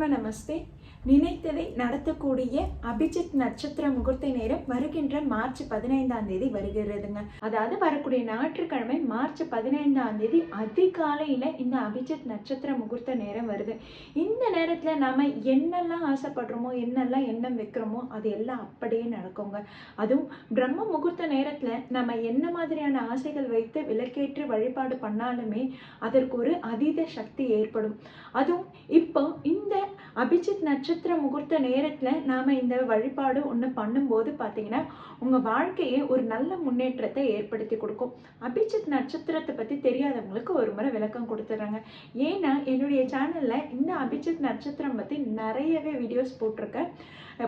ஆத்ம நமஸ்தே. நினைத்ததை நடத்தக்கூடிய அபிஜித் நட்சத்திர முகூர்த்த நேரம் வருகின்ற மார்ச் 15 வருகிறதுங்க. அதாவது வரக்கூடிய ஞாயிற்றுக்கிழமை மார்ச் 15 அதிகாலையில இந்த அபிஜித் நட்சத்திர முகூர்த்த நேரம் வருது. இந்த நேரத்துல நாம என்னெல்லாம் ஆசைப்படுறோமோ, என்னெல்லாம் எண்ணம் வைக்கிறோமோ அது எல்லாம் அப்படியே நடக்குங்க. அதுவும் பிரம்ம முகூர்த்த நேரத்துல நம்ம என்ன மாதிரியான ஆசைகள் வைத்து விளக்கேற்று வழிபாடு பண்ணாலுமே அதற்கு ஒரு அதீத சக்தி ஏற்படும். அதுவும் இப்போ இந்த அபிஜித் நட்சத்திர முகூர்த்த நேரத்துல நாம இந்த வழிபாடு ஒண்ணு பண்ணும்போது பாத்தீங்கன்னா உங்க வாழ்க்கையை ஒரு நல்ல முன்னேற்றத்தை ஏற்படுத்தி கொடுக்கும். அபிஜித் நட்சத்திரத்தை பத்தி தெரியாதவங்களுக்கு ஒரு முறை விளக்கம் கொடுத்துறாங்க. ஏன்னா என்னுடைய சேனல்ல இந்த அபிஜித் நட்சத்திரம் பத்தி நிறையவே வீடியோஸ் போட்டிருக்கேன்.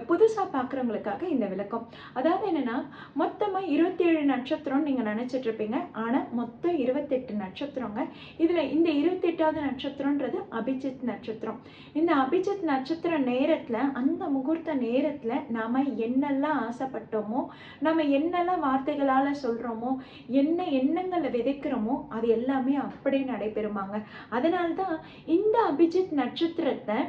புதுசா பாக்குறவங்களுக்காக இந்த விளக்கம். அதாவது என்னன்னா, மொத்தமா 27 நட்சத்திரம் நீங்க நினைச்சிட்டு இருப்பீங்க. ஆனா மொத்தம் 28 நட்சத்திரங்க. இதுல இந்த 28வது நட்சத்திரம்ன்றது அபிஜித் நட்சத்திரம். இந்த அபிஜித் நட்சத்திர நேரத்துல, அந்த முகூர்த்த நேரத்துல நாம என்னெல்லாம் ஆசைப்பட்டோமோ, நம்ம என்னெல்லாம் வார்த்தைகளால சொல்றோமோ, என்ன எண்ணங்களை விதைக்கிறோமோ அது எல்லாமே அப்படியே நடைபெறுமாங்க. அதனால்தான் இந்த அபிஜித் நட்சத்திரத்தை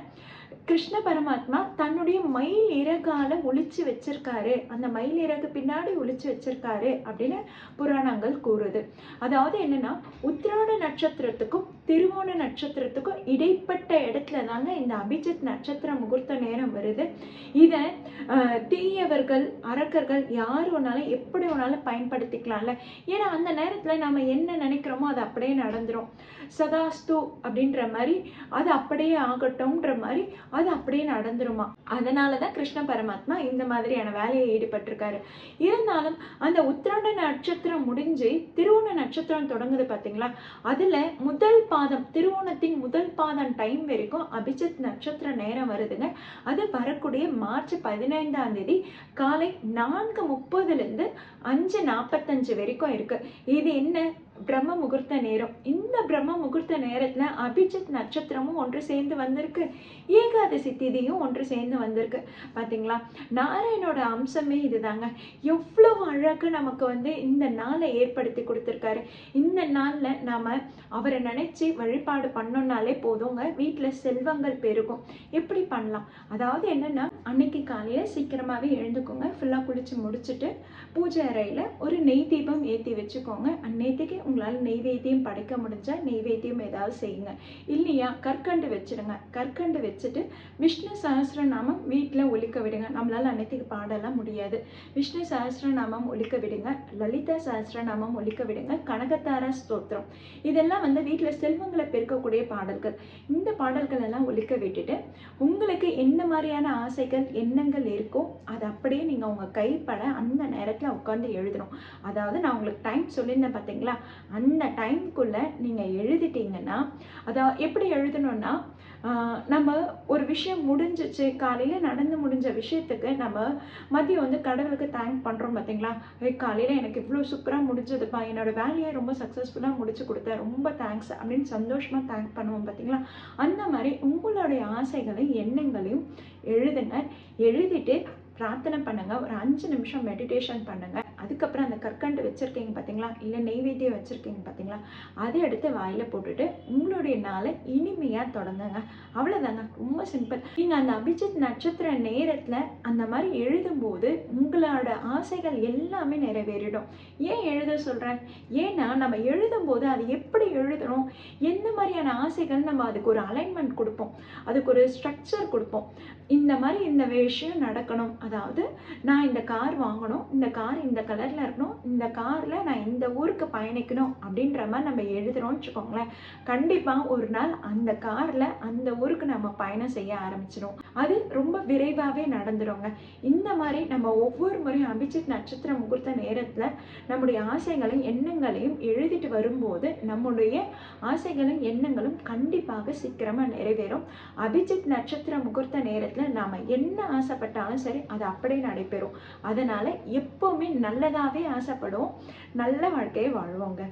கிருஷ்ண பரமாத்மா தன்னுடைய மயில் இறகால ஒளிச்சு வச்சிருக்காரு, அந்த மயில் இறகு பின்னாடி ஒளிச்சு வச்சிருக்காரு அப்படின்னு புராணங்கள் கூறுது. அதாவது என்னன்னா, உத்திராட நட்சத்திரத்துக்கும் திருவோண நட்சத்திரத்துக்கும் இடைப்பட்ட இடத்துல தாங்க இந்த அபிஜித் நட்சத்திர முகூர்த்த நேரம் வருது. இத தீயவர்கள், அரக்கர்கள் யார் வேணாலும் எப்படி வேணாலும் பயன்படுத்திக்கலாம்ல. ஏன்னா அந்த நேரத்துல நாம என்ன நினைக்கிறோமோ அது அப்படியே நடந்துரும். சதாஸ்து அப்படின்ற மாதிரி அது அப்படியே ஆகட்டும்ன்ற மாதிரி அது அப்படியே நடந்துருமா. அதனாலதான் கிருஷ்ண பரமாத்மா இந்த மாதிரியான வேலையை ஈடுபட்டிருக்காரு. இருந்தாலும் அந்த உத்திராட நட்சத்திரம் முடிஞ்சு திருவோண நட்சத்திரம் தொடங்குது பாத்தீங்களா, அதுல முதல் பாதம், திருவோணத்தின் முதல் பாதம் டைம் வரைக்கும் அபிஜித் நட்சத்திர நேரம் வருதுங்க. அது வரக்கூடிய மார்ச் 15 காலை 4:30 5:45 வரைக்கும் இருக்கு. இது என்ன? பிரம்ம முகூர்த்த நேரம். இந்த பிரம்ம முகூர்த்த நேரத்துல அபிஜித் நட்சத்திரமும் ஒன்று சேர்ந்து வந்திருக்கு, ஏகாதசி திதியும் ஒன்று சேர்ந்து வந்திருக்கு. பாத்தீங்களா, நாராயணோட அம்சமே இதுதாங்க. எவ்வளவு அழகா நமக்கு இந்த நாளை ஏற்படுத்தி கொடுத்திருக்காரு. இந்த நாள்ல நாம அவரை நினைச்சு வழிபாடு பண்ணோம்னாலே போதுங்க, வீட்டுல செல்வங்கள் பெருகும். எப்படி பண்ணலாம்? அதாவது என்னன்னா, அன்னைக்கு காலையில சீக்கிரமாவே எழுந்துக்கோங்க. ஃபுல்லா குளிச்சு முடிச்சுட்டு பூஜை அறையில ஒரு நெய் தீபம் ஏற்றி வச்சுக்கோங்க. அன்னைக்கு உங்களால் நெய்வேத்தியம் படைக்க முடிஞ்சா நெய்வேத்தியம் ஏதாவது செய்யுங்க. இல்லையா கற்கண்டு வச்சிடுங்க. கற்கண்டு வச்சுட்டு விஷ்ணு சஹஸ்ரநாமம் வீட்டில் ஒலிக்க விடுங்க. நம்மளால அன்னைக்கு பாடலாம் முடியாது. விஷ்ணு சஹஸ்ரநாமம் ஒலிக்க விடுங்க, லலிதா சஹஸ்ரநாமம் ஒலிக்க விடுங்க, கனகதாரா ஸ்தோத்திரம், இதெல்லாம் வீட்டில் செல்வங்களை பெருக்கக்கூடிய பாடல்கள். இந்த பாடல்கள் எல்லாம் ஒலிக்க விட்டுட்டு உங்களுக்கு என்ன மாதிரியான ஆசைகள் எண்ணங்கள் இருக்கோ அது அப்படியே நீங்க உங்க கைப்பட அந்த நேரத்துல உட்காந்து எழுதணும். அதாவது நான் உங்களுக்கு டைம் சொல்லியிருந்தேன் பார்த்தீங்களா, அந்த டைம்குள்ள நீங்க எழுதிட்டீங்கன்னா, அதாவது எப்படி எழுதணும்னா, நம்ம ஒரு விஷயம் முடிஞ்சிச்சு, காலையில நடந்து முடிஞ்ச விஷயத்துக்கு நம்ம மதியம் கடவுளுக்கு தேங்க் பண்றோம் பார்த்தீங்களா, காலையில எனக்கு இவ்வளோ சூப்பரா முடிஞ்சதுப்பா, என்னோட வேலையை ரொம்ப சக்சஸ்ஃபுல்லா முடிச்சு கொடுத்தேன், ரொம்ப தேங்க்ஸ் அப்படின்னு சந்தோஷமா தேங்க் பண்ணுவோம் பார்த்தீங்களா. அந்த மாதிரி உங்களுடைய ஆசைகளையும் எண்ணங்களையும் எழுதுங்க. எழுதிட்டு பிரார்த்தனை பண்ணுங்க. ஒரு 5 நிமிஷம் மெடிடேஷன் பண்ணுங்க. அதுக்கப்புறம் அந்த கற்கண்டு வச்சிருக்கீங்க பார்த்தீங்களா, இல்லை நெய்வேத்தியம் வச்சிருக்கீங்க பார்த்தீங்களா, அதை எடுத்து வாயில போட்டுட்டு உங்களுடைய நாளை இனிமையா தொடங்குங்க. அவ்வளோதாங்க, ரொம்ப சிம்பிள். நீங்க அந்த அபிஜித் நட்சத்திர நேரத்துல அந்த மாதிரி எழுதும்போது உங்களோட ஆசைகள் எல்லாமே நிறைவேறிடும். ஏன் எழுத சொல்றேன்? ஏன்னா நம்ம எழுதும்போது அது எப்படி எழுதணும், எந்த மாதிரியான ஆசைகள் நம்ம அதுக்கு ஒரு அலைன்மெண்ட் கொடுப்போம், அதுக்கு ஒரு ஸ்ட்ரக்சர் கொடுப்போம். இந்த மாதிரி இந்த விஷயம் நடக்கணும், அதாவது நான் இந்த கார் வாங்கணும், இந்த கார் இந்த கலர்ல இருக்கணும், இந்த கார்ல நான் இந்த ஊருக்கு பயணிக்கணும் அப்படின்ற மாதிரி நம்ம எழுதுறோம்னு வச்சுக்கோங்களேன். கண்டிப்பா ஒரு நாள் அந்த கார்ல அந்த ஊருக்கு நம்ம பயணம் செய்ய ஆரம்பிச்சிடும். அது ரொம்ப விரைவாவே நடந்துருங்க. இந்த மாதிரி நம்ம ஒவ்வொரு முறையும் அபிஜித் நட்சத்திர முகூர்த்த நேரத்துல நம்முடைய ஆசைகளையும் எண்ணங்களையும் எழுதிட்டு வரும்போது நம்முடைய ஆசைகளும் எண்ணங்களும் கண்டிப்பாக சீக்கிரமா நிறைவேறும். அபிஜித் நட்சத்திர முகூர்த்த நேரத்துல நாம என்ன ஆசைப்பட்டாலும் சரி அது அப்படியே நடைபெறும். அதனால எப்பவுமே நல்லதாவே ஆசைப்படுவோம், நல்ல வாழ்க்கையை வாழ்வோங்க.